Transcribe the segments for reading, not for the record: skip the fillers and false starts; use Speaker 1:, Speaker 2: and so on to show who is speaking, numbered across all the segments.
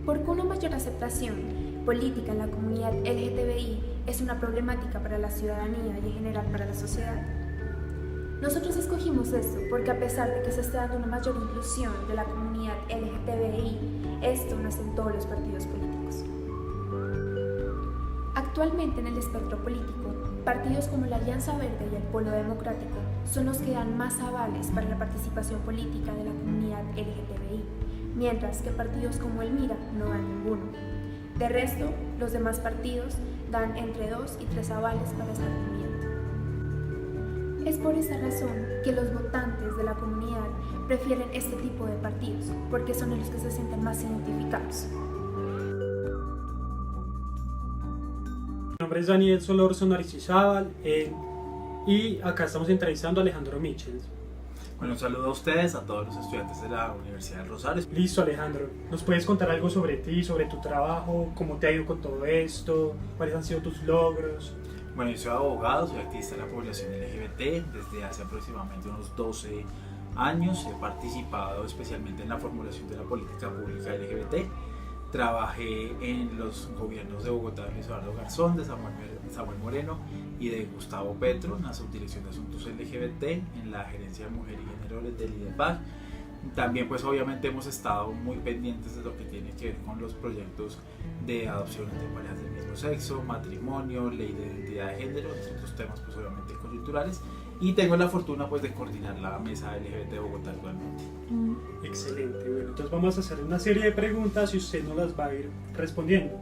Speaker 1: Porque una mayor aceptación política en la comunidad LGTBI es una problemática para la ciudadanía y en general para la sociedad. Nosotros escogimos esto porque a pesar de que se está dando una mayor inclusión de la comunidad LGTBI, esto no es en todos los partidos políticos. Actualmente en el espectro político, partidos como la Alianza Verde y el Polo Democrático son los que dan más avales para la participación política de la comunidad LGTBI, mientras que partidos como el MIRA no dan ninguno. De resto, los demás partidos dan entre 2 y 3 avales para esta movimiento. Es por esta razón que los votantes de la comunidad prefieren este tipo de partidos, porque son los que se sienten más identificados.
Speaker 2: Mi nombre es Daniel Solórzano Aristizábal y acá estamos entrevistando a Alejandro Michels.
Speaker 3: Bueno, un saludo a ustedes, a todos los estudiantes de la Universidad del Rosario.
Speaker 2: Listo, Alejandro. ¿Nos puedes contar algo sobre ti, sobre tu trabajo? ¿Cómo te ha ido con todo esto? ¿Cuáles han sido tus logros?
Speaker 3: Bueno, yo soy abogado, soy activista de la población LGBT desde hace aproximadamente unos 12 años. He participado especialmente en la formulación de la política pública LGBT. Trabajé en los gobiernos de Bogotá de Luis Eduardo Garzón, de Samuel Moreno y de Gustavo Petro, en la subdirección de asuntos LGBT, en la gerencia de mujer y género del IDEPAC. También pues obviamente hemos estado muy pendientes de lo que tiene que ver con los proyectos de adopción de parejas del mismo sexo, matrimonio, ley de identidad de género, entre otros temas pues obviamente coyunturales. Y tengo la fortuna pues de coordinar la mesa LGBT de Bogotá actualmente.
Speaker 2: Excelente, bueno, entonces vamos a hacer una serie de preguntas y usted nos las va a ir respondiendo.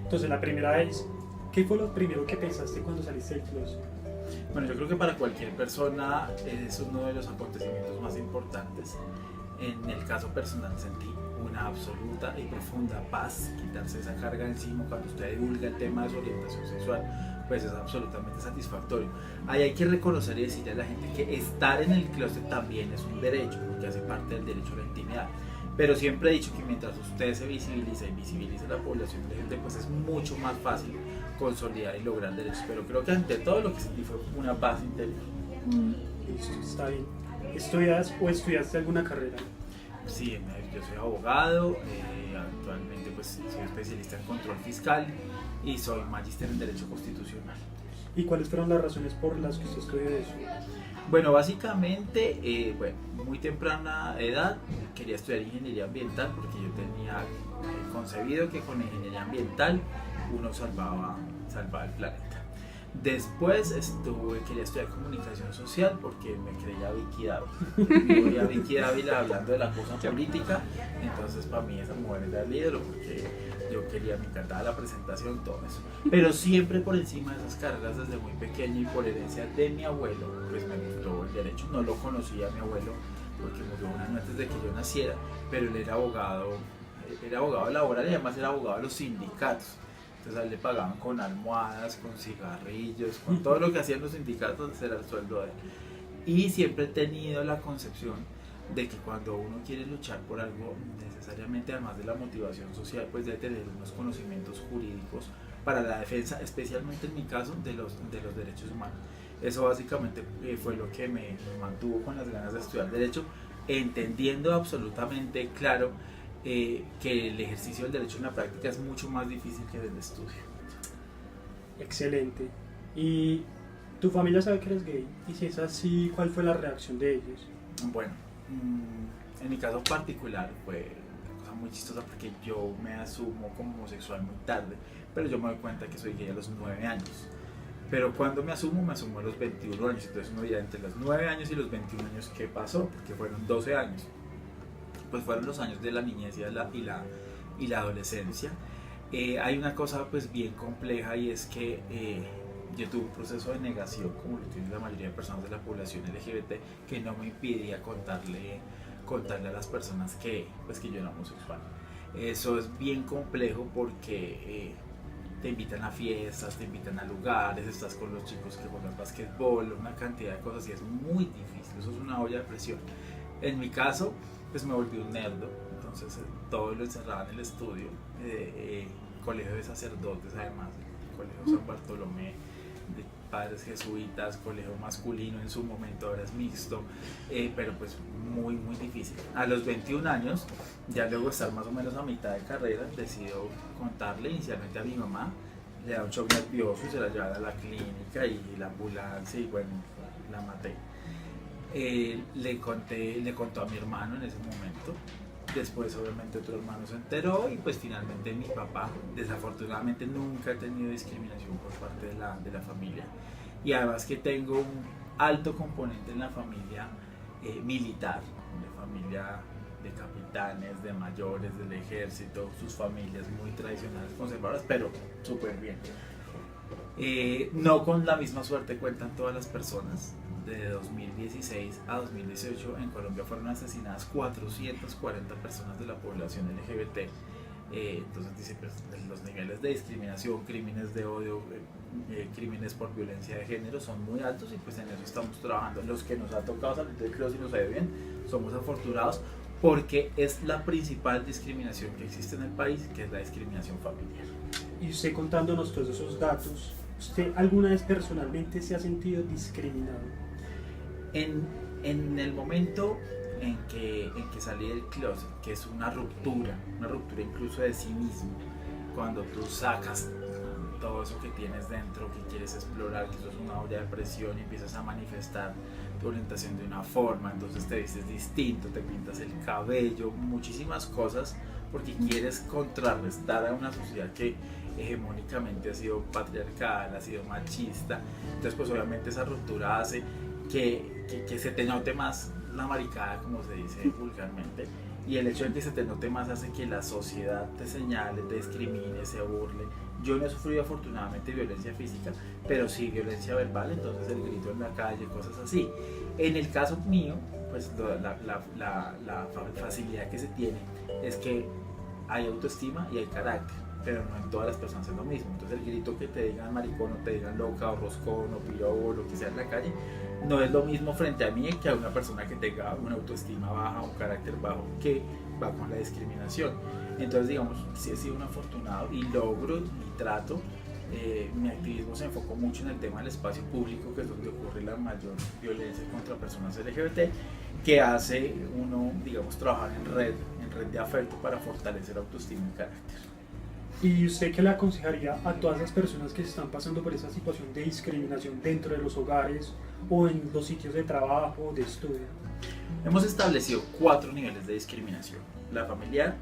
Speaker 2: Entonces la primera es, ¿qué fue lo primero que pensaste cuando saliste del closet?
Speaker 3: Bueno, yo creo que para cualquier persona es uno de los acontecimientos más importantes. En el caso personal sentí una absoluta y profunda paz, quitarse esa carga encima cuando usted divulga el tema de su orientación sexual, pues es absolutamente satisfactorio. Ahí hay que reconocer y decirle a la gente que estar en el closet también es un derecho, porque hace parte del derecho a la intimidad. Pero siempre he dicho que mientras usted se visibiliza y visibiliza a la población LGBT, pues es mucho más fácil consolidar y lograr derechos. Pero creo que ante todo lo que sentí fue una paz interior.
Speaker 2: Listo, está bien. ¿Estudias o estudiaste alguna carrera?
Speaker 3: Sí, yo soy abogado, actualmente pues soy especialista en control fiscal y soy magíster en Derecho Constitucional.
Speaker 2: ¿Y cuáles fueron las razones por las que usted estudió eso?
Speaker 3: Bueno, básicamente, muy temprana edad quería estudiar ingeniería ambiental porque yo tenía concebido que con ingeniería ambiental uno salvaba el planeta. Después quería estudiar comunicación social porque me creía Vicky Dávila. Yo veía a Vicky Dávila hablando de la cosa política, entonces para mí esa mujer era el ídolo porque me encantaba la presentación, todo eso. Pero siempre por encima de esas carreras desde muy pequeño y por herencia de mi abuelo, pues me gustó el derecho. No lo conocía a mi abuelo porque murió un año antes de que yo naciera, pero él era abogado laboral y además era abogado de los sindicatos. Entonces a él le pagaban con almohadas, con cigarrillos, con todo lo que hacían los sindicatos, era el sueldo de él. Y siempre he tenido la concepción de que cuando uno quiere luchar por algo, necesariamente además de la motivación social, pues debe tener unos conocimientos jurídicos para la defensa, especialmente en mi caso, de los derechos humanos. Eso básicamente fue lo que me mantuvo con las ganas de estudiar Derecho, entendiendo absolutamente claro que el ejercicio del derecho en la práctica es mucho más difícil que del estudio.
Speaker 2: Excelente. ¿Y tu familia sabe que eres gay? Y si es así, ¿cuál fue la reacción de ellos?
Speaker 3: Bueno, en mi caso particular fue una cosa muy chistosa porque yo me asumo como homosexual muy tarde, pero yo me doy cuenta que soy gay a los 9 años. Pero cuando me asumo a los 21 años, entonces uno dirá entre los 9 años y los 21 años, ¿qué pasó? Porque fueron 12 años. Pues fueron los años de la niñez y la adolescencia. Hay una cosa pues bien compleja y es que yo tuve un proceso de negación, como lo tiene la mayoría de personas de la población LGBT, que no me impedía contarle a las personas que yo era homosexual. Eso es bien complejo porque te invitan a fiestas, te invitan a lugares, estás con los chicos que juegan basquetbol, una cantidad de cosas y es muy difícil, eso es una olla de presión. En mi caso, pues me volví un nerdo, entonces todo lo encerraba en el estudio, colegio de sacerdotes además, el colegio San Bartolomé, padres jesuitas, colegio masculino, en su momento ahora es mixto, pero pues muy muy difícil. A los 21 años, ya luego de estar más o menos a mitad de carrera, decido contarle inicialmente a mi mamá, le da un shock nervioso y se la llevan a la clínica y la ambulancia y bueno, la maté. Le contó a mi hermano en ese momento. Después obviamente otro hermano se enteró y pues finalmente mi papá. Desafortunadamente nunca he tenido discriminación por parte de la familia, y además que tengo un alto componente en la familia militar, de familia de capitanes, de mayores del ejército, sus familias muy tradicionales, conservadoras, pero súper bien. No con la misma suerte cuentan todas las personas. De 2016 a 2018 en Colombia fueron asesinadas 440 personas de la población LGBT. Entonces dice, pues, los niveles de discriminación, crímenes de odio, crímenes por violencia de género son muy altos, y pues en eso estamos trabajando. Los que nos ha tocado salir del closet y nos ha ido bien, somos afortunados, porque es la principal discriminación que existe en el país, que es la discriminación familiar.
Speaker 2: Y usted contándonos todos esos datos, ¿usted alguna vez personalmente se ha sentido discriminado?
Speaker 3: En el momento en que salí del closet, que es una ruptura incluso de sí mismo, cuando tú sacas todo eso que tienes dentro, que quieres explorar, que eso es una olla de presión, y empiezas a manifestar tu orientación de una forma, entonces te vistes distinto, te pintas el cabello, muchísimas cosas, porque quieres contrarrestar a una sociedad que hegemónicamente ha sido patriarcal, ha sido machista. Entonces pues obviamente esa ruptura hace que se te note más la maricada, como se dice vulgarmente, y el hecho de que se te note más hace que la sociedad te señale, te discrimine, se burle. Yo no he sufrido afortunadamente violencia física, pero sí violencia verbal, entonces el grito en la calle, cosas así. En el caso mío, pues la facilidad que se tiene es que hay autoestima y hay carácter, pero no en todas las personas es lo mismo. Entonces el grito que te digan maricón, o te digan loca, o roscón, o pirobo, o lo que sea en la calle, no es lo mismo frente a mí que a una persona que tenga una autoestima baja, un carácter bajo, que va con la discriminación. Entonces digamos, sí he sido un afortunado y logro y trato. Mi activismo se enfocó mucho en el tema del espacio público, que es donde ocurre la mayor violencia contra personas LGBT, que hace uno, digamos, trabajar en red de afecto para fortalecer autoestima y carácter.
Speaker 2: ¿Y usted qué le aconsejaría a todas las personas que están pasando por esa situación de discriminación dentro de los hogares o en los sitios de trabajo, de estudio?
Speaker 3: Hemos establecido 4 niveles de discriminación: la familiar,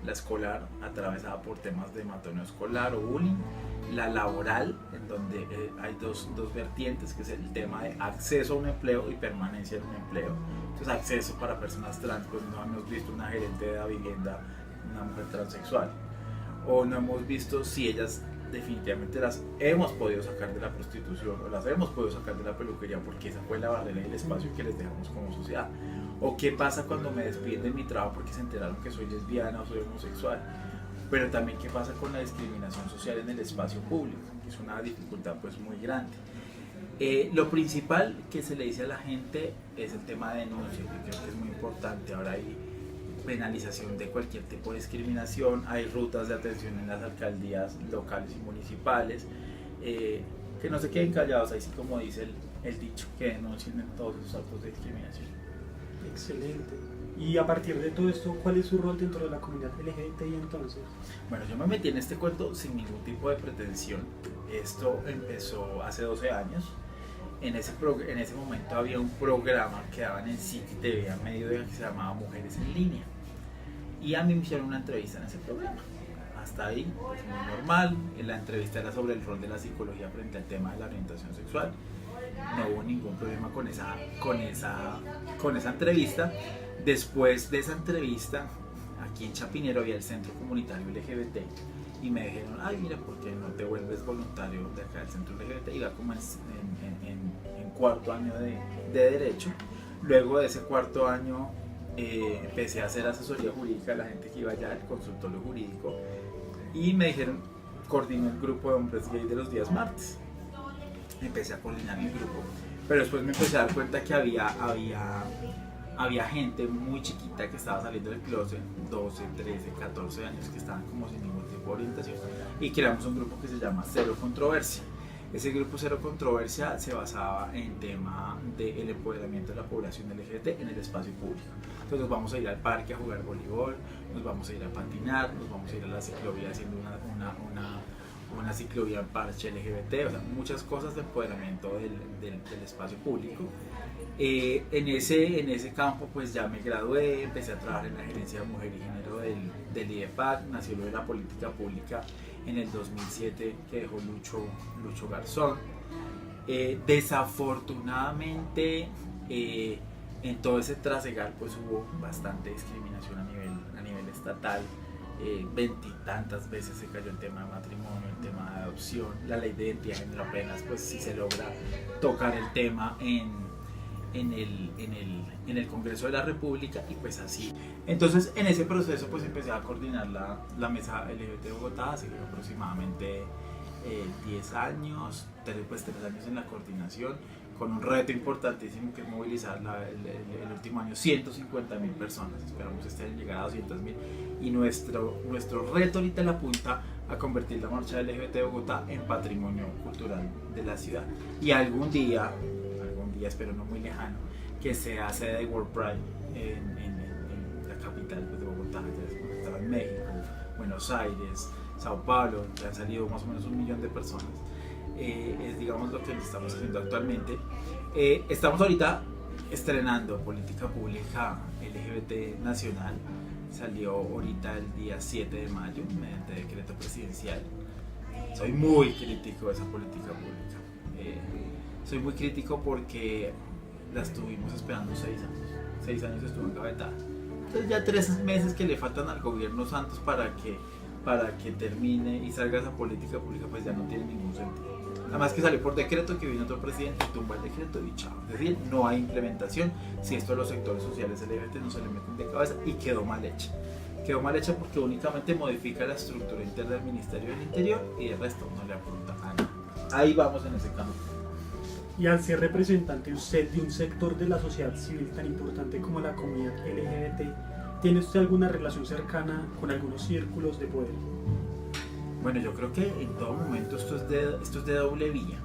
Speaker 3: la escolar, atravesada por temas de matoneo escolar o bullying; la laboral, en donde hay dos vertientes, que es el tema de acceso a un empleo y permanencia en un empleo. Entonces, acceso para personas trans, pues no hemos visto una gerente de la vivienda, una mujer transexual, o no hemos visto si ellas definitivamente las hemos podido sacar de la prostitución, o las hemos podido sacar de la peluquería, porque esa fue la barrera y el espacio que les dejamos como sociedad. O qué pasa cuando me despiden de mi trabajo porque se enteraron que soy lesbiana o soy homosexual. Pero también qué pasa con la discriminación social en el espacio público, que es una dificultad pues muy grande. Lo principal que se le dice a la gente es el tema de denuncia, que creo que es muy importante. Ahora hay penalización de cualquier tipo de discriminación, hay rutas de atención en las alcaldías locales y municipales, que no se queden callados, ahí sí, como dice el dicho, que denuncien en todos esos actos de discriminación.
Speaker 2: Excelente. Y a partir de todo esto, ¿cuál es su rol dentro de la comunidad LGBTI entonces?
Speaker 3: Bueno, yo me metí en este cuento sin ningún tipo de pretensión. Esto empezó hace 12 años. En ese momento había un programa que daban en City TV a mediodía, que se llamaba Mujeres en Línea, y a mí me hicieron una entrevista en ese programa. Hasta ahí, pues muy normal. La entrevista era sobre el rol de la psicología frente al tema de la orientación sexual. No hubo ningún problema con esa entrevista. Después de esa entrevista, aquí en Chapinero había el Centro Comunitario LGBT, y me dijeron, ay, mira, ¿por qué no te vuelves voluntario de acá del Centro LGBT? Iba como en cuarto año de Derecho. Luego de ese cuarto año empecé a hacer asesoría jurídica a la gente que iba allá, el consultorio jurídico, y me dijeron, coordino el grupo de hombres gay de los días martes. Empecé a coordinar mi grupo, pero después me empecé a dar cuenta que había gente muy chiquita que estaba saliendo del closet, 12, 13, 14 años, que estaban como sin ningún tipo de orientación, y creamos un grupo que se llama Cero Controversia. Ese grupo Cero Controversia se basaba en tema del empoderamiento de la población LGBT en el espacio público. Entonces nos vamos a ir al parque a jugar voleibol, nos vamos a ir a patinar, nos vamos a ir a la ciclovía haciendo una ciclovía en parche LGBT, o sea, muchas cosas de empoderamiento del espacio público. En ese campo pues ya me gradué, empecé a trabajar en la gerencia de mujer y género del IDEPAC, nació lo de la política pública en el 2007 que dejó Lucho Garzón. Desafortunadamente en todo ese trasegar pues hubo bastante discriminación a nivel estatal. 20 y tantas veces se cayó el tema de matrimonio, el tema de adopción, la ley de identidad de género apenas pues si se logra tocar el tema en el Congreso de la República y pues así. Entonces en ese proceso pues empecé a coordinar la mesa LGBT de Bogotá hace aproximadamente 10 años, 3 años en la coordinación, con un reto importantísimo que es movilizar el último año 150.000 personas, esperamos este año llegar a 200.000 y nuestro reto ahorita le apunta a convertir la marcha LGBT de Bogotá en patrimonio cultural de la ciudad y algún día, espero no muy lejano, que sea sede de World Pride en la capital pues, de Bogotá, ya estaba en México, Buenos Aires, Sao Paulo, que han salido más o menos 1 millón de personas. Es digamos lo que estamos haciendo actualmente. Estamos ahorita estrenando política pública LGBT nacional, salió ahorita el día 7 de mayo mediante decreto presidencial. Soy muy crítico de esa política pública. Soy muy crítico porque la estuvimos esperando 6 años. 6 años estuvo engavetada. Entonces ya 3 meses que le faltan al gobierno Santos para que termine y salga esa política pública, pues ya no tiene ningún sentido. Además que salió por decreto, que vino otro presidente, tumba el decreto y chao. Es decir, no hay implementación. Si esto a los sectores sociales LGBT no se le meten de cabeza y quedó mal hecha. Quedó mal hecha porque únicamente modifica la estructura interna del Ministerio del Interior y el resto no le apunta a nada. Ahí vamos en ese camino.
Speaker 2: Y al ser representante usted de un sector de la sociedad civil tan importante como la comunidad LGBT, ¿tiene usted alguna relación cercana con algunos círculos de poder?
Speaker 3: Bueno, yo creo que en todo momento esto es de doble vía.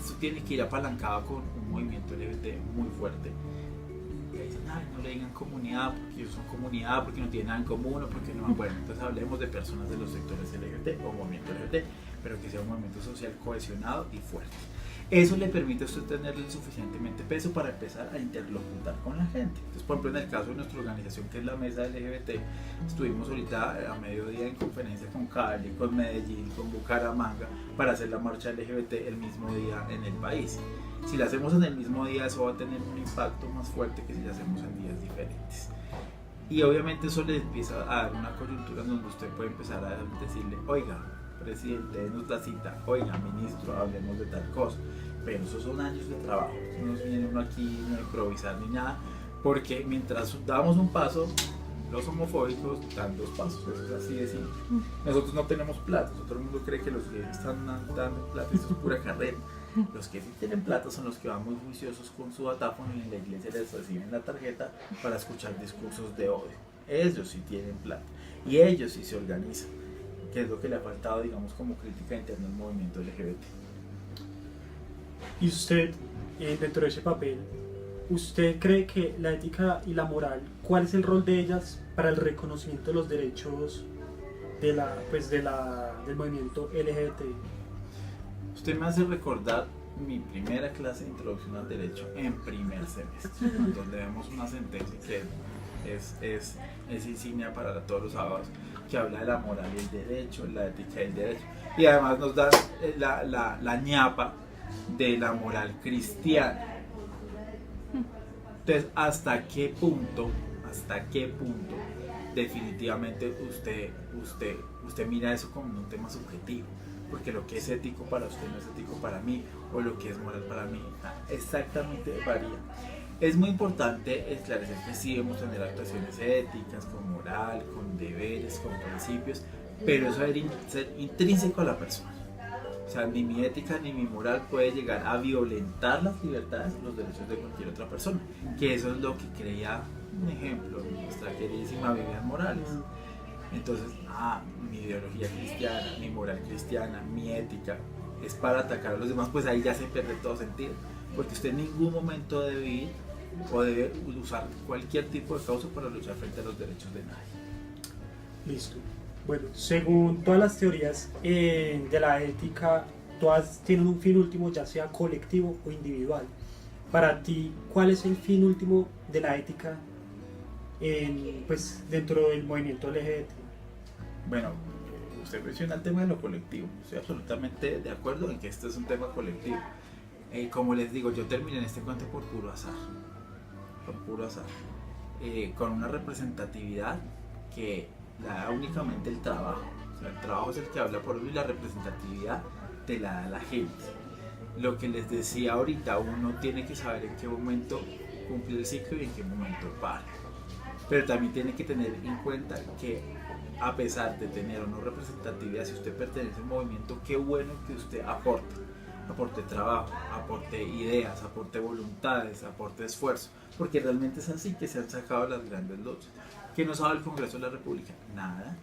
Speaker 3: Esto tiene que ir apalancado con un movimiento LGBT muy fuerte. Y ahí dicen, ay, no le digan comunidad porque ellos son comunidad, porque no tienen nada en común o porque no. Bueno, entonces hablemos de personas de los sectores LGBT o movimiento LGBT, pero que sea un movimiento social cohesionado y fuerte. Eso le permite a usted tener el suficientemente peso para empezar a interlocutar con la gente. Entonces, por ejemplo, en el caso de nuestra organización, que es la Mesa LGBT, estuvimos ahorita a mediodía en conferencia con Cali, con Medellín, con Bucaramanga, para hacer la marcha LGBT el mismo día en el país. Si la hacemos en el mismo día, eso va a tener un impacto más fuerte que si la hacemos en días diferentes. Y obviamente eso le empieza a dar una coyuntura en donde usted puede empezar a decirle, oiga, presidente, denos la cita, oiga, ministro, hablemos de tal cosa. Pero esos son años de trabajo, no nos viene uno aquí no a improvisar ni nada, porque mientras damos un paso, los homofóbicos dan 2 pasos, eso es así de simple. Nosotros no tenemos plata, todo el mundo cree que los gays están dando plata, eso es pura carrera. Los que sí tienen plata son los que van muy juiciosos con su datáfono y en la iglesia les reciben la tarjeta para escuchar discursos de odio. Ellos sí tienen plata y ellos sí se organizan, que es lo que le ha faltado, digamos, como crítica interna al movimiento LGBT.
Speaker 2: Y usted, dentro de ese papel, ¿usted cree que la ética y la moral, cuál es el rol de ellas para el reconocimiento de los derechos del movimiento LGBT?
Speaker 3: Usted me hace recordar mi primera clase de introducción al derecho en primer semestre, donde vemos una sentencia que es insignia para todos los abogados, que habla de la moral y el derecho, la ética y el derecho, y además nos da la ñapa de la moral cristiana. Entonces, ¿hasta qué punto definitivamente usted mira eso como un tema subjetivo? Porque lo que es ético para usted no es ético para mí, o lo que es moral para mí exactamente varía. Es muy importante esclarecer que sí debemos tener actuaciones éticas, con moral, con deberes, con principios, pero eso debe ser intrínseco a la persona. O sea, ni mi ética ni mi moral puede llegar a violentar las libertades o los derechos de cualquier otra persona, que eso es lo que creía, un ejemplo, nuestra queridísima Vivian Morales. Entonces, mi ideología cristiana, mi moral cristiana, mi ética es para atacar a los demás, pues ahí ya se pierde todo sentido, porque usted en ningún momento debe ir o debe usar cualquier tipo de causa para luchar frente a los derechos de nadie.
Speaker 2: Listo. Bueno, según todas las teorías de la ética, todas tienen un fin último, ya sea colectivo o individual. Para ti, ¿cuál es el fin último de la ética pues, dentro del movimiento LGBT?
Speaker 3: Bueno, usted menciona el tema de lo colectivo. Estoy absolutamente de acuerdo en que este es un tema colectivo. Como les digo, yo terminé en este cuento por puro azar. Por puro azar. Con una representatividad que la da únicamente el trabajo. O sea, el trabajo es el que habla por uno y la representatividad te la da la gente. Lo que les decía ahorita, uno tiene que saber en qué momento cumple el ciclo y en qué momento para. Pero también tiene que tener en cuenta que a pesar de tener o no representatividad, si usted pertenece a un movimiento, qué bueno que usted aporte trabajo, aporte ideas, aporte voluntades, aporte esfuerzo, porque realmente es así que se han sacado las grandes luchas. ¿Qué nos ha dado el Congreso de la República? Nada.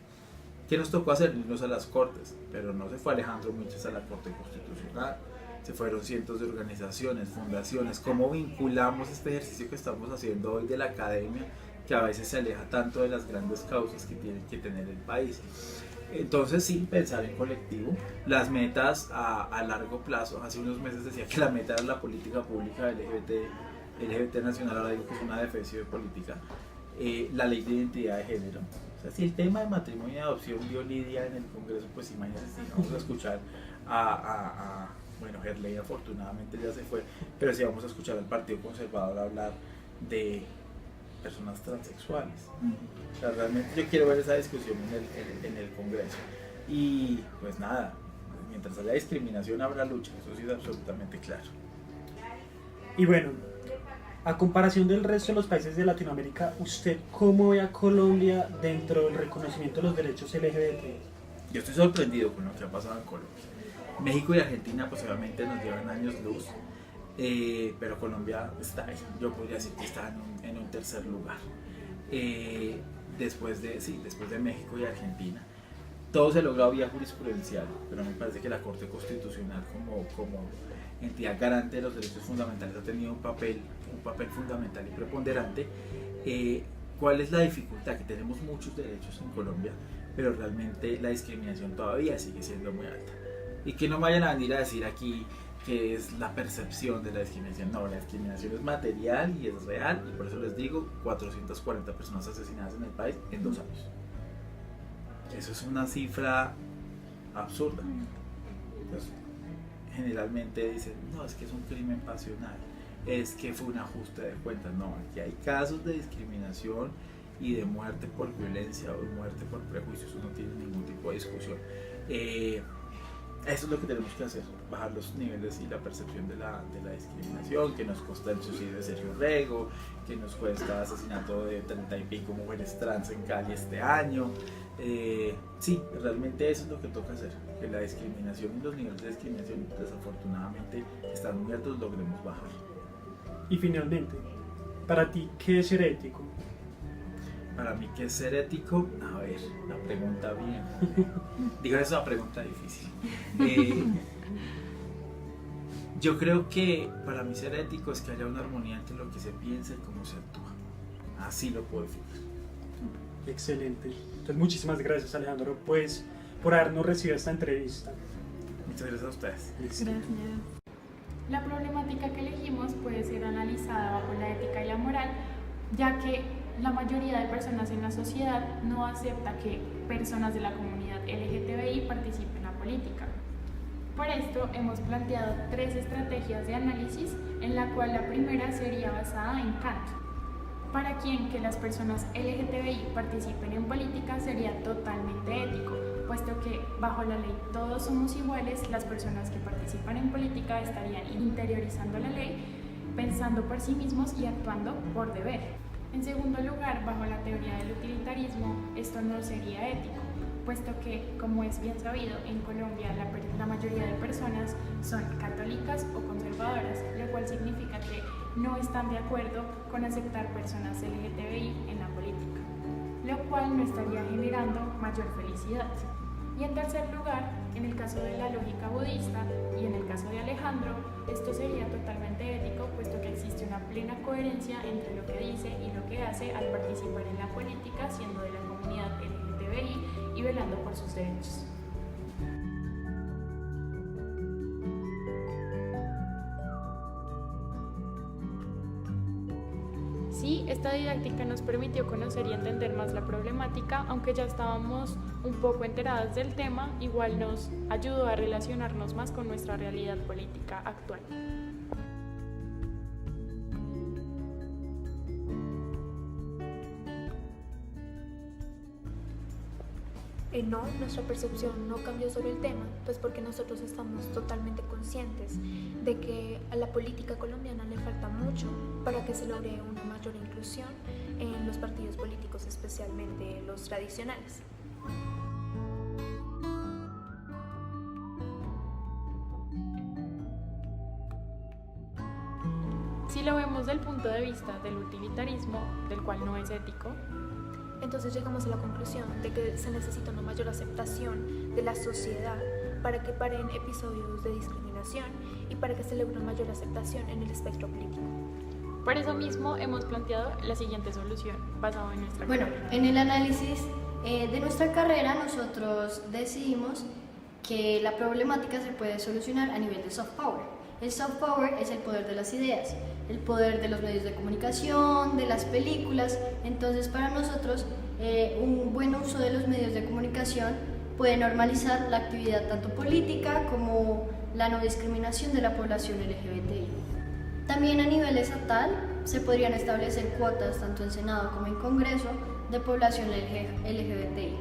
Speaker 3: ¿Qué nos tocó hacer? Irnos a las Cortes, pero no se fue Alejandro Miches a la Corte Constitucional, se fueron cientos de organizaciones, fundaciones. ¿Cómo vinculamos este ejercicio que estamos haciendo hoy de la academia, que a veces se aleja tanto de las grandes causas que tiene que tener el país? Entonces sí, pensar en colectivo, las metas a largo plazo. Hace unos meses decía que la meta era la política pública LGBT nacional, ahora digo que es una defensiva de política. La ley de identidad de género. O sea, si el tema de matrimonio y adopción vio Lidia en el Congreso, pues imagínense si vamos a escuchar bueno, Gerley afortunadamente ya se fue, pero si vamos a escuchar al Partido Conservador hablar de personas transexuales. O sea, realmente yo quiero ver esa discusión en el Congreso. Y pues nada, mientras haya discriminación habrá lucha, eso sí es absolutamente claro.
Speaker 2: Y bueno, a comparación del resto de los países de Latinoamérica, ¿usted cómo ve a Colombia dentro del reconocimiento de los derechos LGBT?
Speaker 3: Yo estoy sorprendido con lo que ha pasado en Colombia. México y Argentina pues obviamente nos llevan años luz, pero Colombia está ahí. Yo podría decir que está en un tercer lugar. Después de México y Argentina. Todo se logra vía jurisprudencial, pero me parece que la Corte Constitucional como entidad garante de los derechos fundamentales ha tenido un papel fundamental y preponderante. ¿Cuál es la dificultad? Que tenemos muchos derechos en Colombia, pero realmente la discriminación todavía sigue siendo muy alta. Y que no vayan a venir a decir aquí que es la percepción de la discriminación. No, la discriminación es material y es real, y por eso les digo, 440 personas asesinadas en el país en 2 años. Eso es una cifra absurda. Entonces, generalmente dicen, no, es que es un crimen pasional, es que fue un ajuste de cuentas. No, aquí hay casos de discriminación y de muerte por violencia o de muerte por prejuicios, eso no tiene ningún tipo de discusión. Eso es lo que tenemos que hacer, bajar los niveles y la percepción de la discriminación, que nos cuesta el suicidio de Sergio Rego, que nos cuesta asesinato de 30 y pico mujeres trans en Cali este año. Sí, realmente eso es lo que toca hacer, que la discriminación y los niveles de discriminación desafortunadamente están muy altos, logremos bajar.
Speaker 2: Y finalmente, para ti, ¿qué es ser ético?
Speaker 3: Para mí, ¿qué es ser ético? A ver, la pregunta bien. Digo, es una pregunta difícil. Yo creo que para mí ser ético es que haya una armonía entre lo que se piensa y cómo se actúa. Así lo puedo definir.
Speaker 2: Excelente. Entonces, muchísimas gracias, Alejandro, pues, por habernos recibido esta entrevista.
Speaker 3: Muchas gracias a ustedes.
Speaker 1: Gracias. La problemática que elegimos puede ser analizada bajo la ética y la moral, ya que la mayoría de personas en la sociedad no acepta que personas de la comunidad LGTBI participen en la política. Por esto hemos planteado 3 estrategias de análisis, en la cual la primera sería basada en Kant, para quien que las personas LGTBI participen en política sería totalmente ético, puesto que bajo la ley todos somos iguales. Las personas que participan en política estarían interiorizando la ley, pensando por sí mismos y actuando por deber. En segundo lugar, bajo la teoría del utilitarismo, esto no sería ético, puesto que, como es bien sabido, en Colombia la mayoría de personas son católicas o conservadoras, lo cual significa que no están de acuerdo con aceptar personas LGTBI en la política, lo cual no estaría generando mayor felicidad. Y en tercer lugar,
Speaker 4: En el caso de la lógica budista y en el caso de Alejandro, esto sería totalmente ético, puesto que existe una plena coherencia entre lo que dice y lo que hace al participar en la política, siendo de la comunidad LGTBI y velando por sus derechos. Sí, esta didáctica nos permitió conocer y entender más la problemática, aunque ya estábamos un poco enteradas del tema, igual nos ayudó a relacionarnos más con nuestra realidad política actual.
Speaker 1: No, nuestra percepción no cambió sobre el tema, pues porque nosotros estamos totalmente conscientes de que a la política colombiana le falta mucho para que se logre una mayor inclusión en los partidos políticos, especialmente los tradicionales.
Speaker 4: Si lo vemos del punto de vista del utilitarismo, del cual no es ético,
Speaker 1: Entonces llegamos a la conclusión de que se necesita una mayor aceptación de la sociedad para que paren episodios de discriminación y para que se logre una mayor aceptación en el espectro político.
Speaker 4: por eso mismo hemos planteado la siguiente solución, basado en nuestra
Speaker 5: Bueno,
Speaker 4: carrera.
Speaker 5: en el análisis de nuestra carrera nosotros decidimos que la problemática se puede solucionar a nivel de soft power. El soft power es el poder de las ideas, el poder de los medios de comunicación, de las películas. Entonces, para nosotros, un buen uso de los medios de comunicación puede normalizar la actividad tanto política como la no discriminación de la población LGBTI. También a nivel estatal se podrían establecer cuotas tanto en Senado como en Congreso de población LGBTI.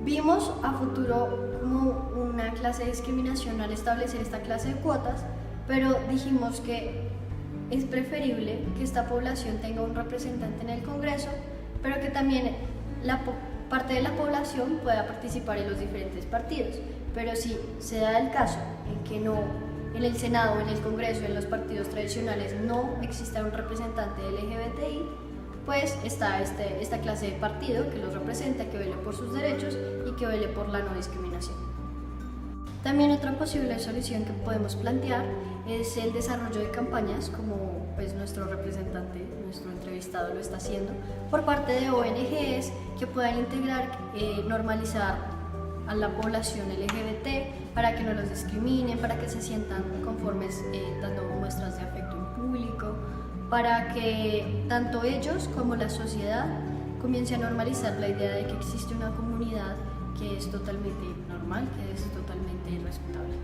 Speaker 5: Vimos a futuro como una clase de discriminación al establecer esta clase de cuotas, pero dijimos que es preferible que esta población tenga un representante en el Congreso, pero que también parte de la población pueda participar en los diferentes partidos. Pero si se da el caso en que en el Senado, en el Congreso, en los partidos tradicionales no exista un representante LGBTI, pues está esta clase de partido que los representa, que vele por sus derechos y que vele por la no discriminación. También otra posible solución que podemos plantear es el desarrollo de campañas, como pues nuestro representante, nuestro entrevistado lo está haciendo, por parte de ONGs que puedan integrar, normalizar a la población LGBT para que no los discriminen, para que se sientan conformes dando muestras de afecto en público, para que tanto ellos como la sociedad comience a normalizar la idea de que existe una comunidad que es totalmente normal, que es totalmente respetable.